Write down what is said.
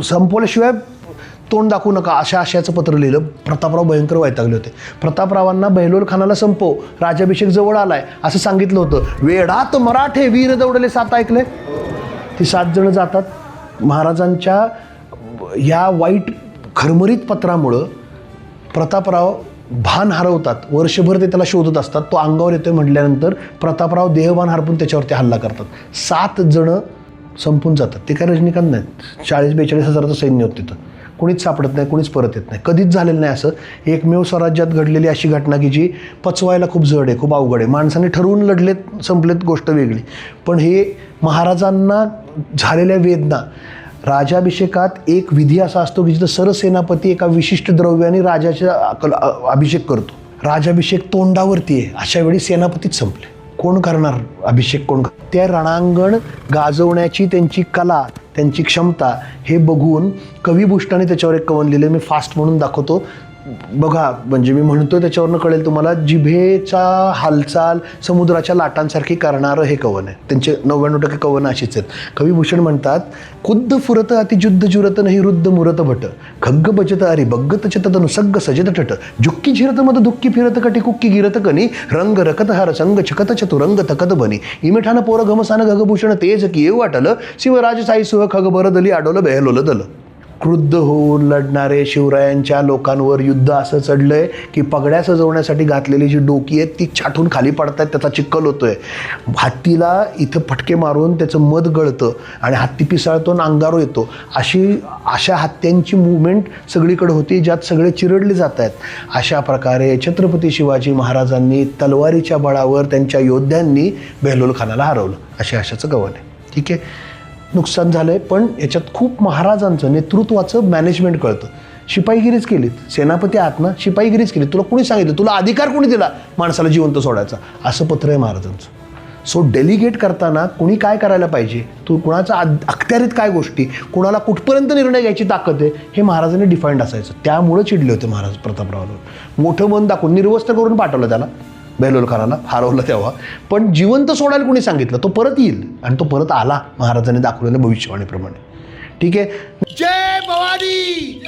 संपवल्याशिवाय तोंड दाखवू नका अशा आशयाचं पत्र लिहिलं. प्रतापराव भयंकर वैतागले होते. प्रतापरावांना बहिलोल खानाला संपव, राज्याभिषेक जवळ आलाय असं सांगितलं होतं. वेढात मराठे वीर दौडले 7 ऐकले. ती 7 जण जातात. महाराजांच्या या वाईट खरमरीत पत्रामुळं प्रतापराव भान हरवतात. वर्षभर ते त्याला शोधत असतात. तो अंगावर येतोय म्हटल्यानंतर प्रतापराव देहभान हरपून त्याच्यावरती हल्ला करतात. 7 जण संपून जातात. ते काय रजनीकांत नाहीत. 40-42 हजाराचं सैन्य होतं तिथं. कोणीच सापडत नाही, कोणीच परत येत नाही. कधीच झालेलं नाही असं. एकमेव स्वराज्यात घडलेली अशी घटना की जी पचवायला खूप जड आहे, खूप अवघड आहे. माणसाने ठरवून लढलेत, संपलेत, गोष्ट वेगळी. पण हे महाराजांना झालेल्या वेदना, राजाभिषेकात एक विधी असा असतो की जिथं सरसेनापती एका विशिष्ट द्रव्याने राजाचा अभिषेक करतो. राजाभिषेक तोंडावरती आहे. अशा वेळी सेनापतीच संपले. कोण करणार अभिषेक? कोण? त्या रणांगण गाजवण्याची त्यांची कला, त्यांची क्षमता हे बघून कविभूषणाने त्याच्यावर एक कवन लिहिलं. मी फास्ट म्हणून दाखवतो बघा, म्हणजे मी म्हणतोय त्याच्यावरनं कळेल तुम्हाला. जिभेचा हालचाल समुद्राच्या लाटांसारखी करणारं हे कवन आहे. त्यांचे 99% कवन अशीच आहेत. कविभूषण म्हणतात, खुद्द फुरत अतिजुद्ध जुरत नाही रुद्ध मुरत भट, खग्ग बचत अरि बग्गत चततनु सग्ग सजत ठट, जुक्की झिरत मद दुःखी फिरत कटी कुक्की गिरत कनी, रंग रकत हर संग छकत चतुरंग तकत बनी, इमेठान पोर घमसान गगभूषण तेज की येऊ वाटलं, शिवराज साई सुह खग बरदली आडोलं बेहलोलं दल. क्रुद्ध होऊन लढणारे शिवरायांच्या लोकांवर युद्ध असं चढलंय की पगड्या सजवण्यासाठी घातलेली जी डोकी आहेत ती छाटून खाली पडतात. त्याचा चिखल होतोय. हत्तीला इथं फटके मारून त्याचं मध गळतं आणि हत्ती पिसाळतो आणि अंगारो येतो. अशा हत्यांची मुवमेंट सगळीकडे होती ज्यात सगळे चिरडले जात आहेत. अशा प्रकारे छत्रपती शिवाजी महाराजांनी तलवारीच्या बळावर त्यांच्या योद्ध्यांनी बेहलोल खानाला हरवलं. अशाचं कवन आहे. ठीक आहे, नुकसान झालं आहे, पण याच्यात खूप महाराजांचं नेतृत्वाचं मॅनेजमेंट कळतं. शिपाईगिरीच केलीत. सेनापती आहात ना, शिपाईगिरीच केली. तुला कोणी सांगितलं? तुला अधिकार कोणी दिला माणसाला जिवंत सोडायचा? असं पत्र आहे महाराजांचं. सो डेलिगेट करताना कुणी काय करायला पाहिजे, तू कुणाचा अखत्यारीत काय गोष्टी, कुणाला कुठपर्यंत निर्णय घ्यायची ताकद आहे, हे महाराजांनी डिफाईंड असायचं. त्यामुळं चिडले होते महाराज प्रतापरावांवर. मोठं मन दाखवून निर्वस्त्र करून पाठवलं त्याला बेहलोल खानाला, हरवलं तेव्हा. पण जिवंत सोडायला कोणी सांगितलं? तो परत येईल आणि तो परत आला महाराजांनी दाखवलेल्या भविष्यवाणीप्रमाणे. ठीक आहे. जय भवानी.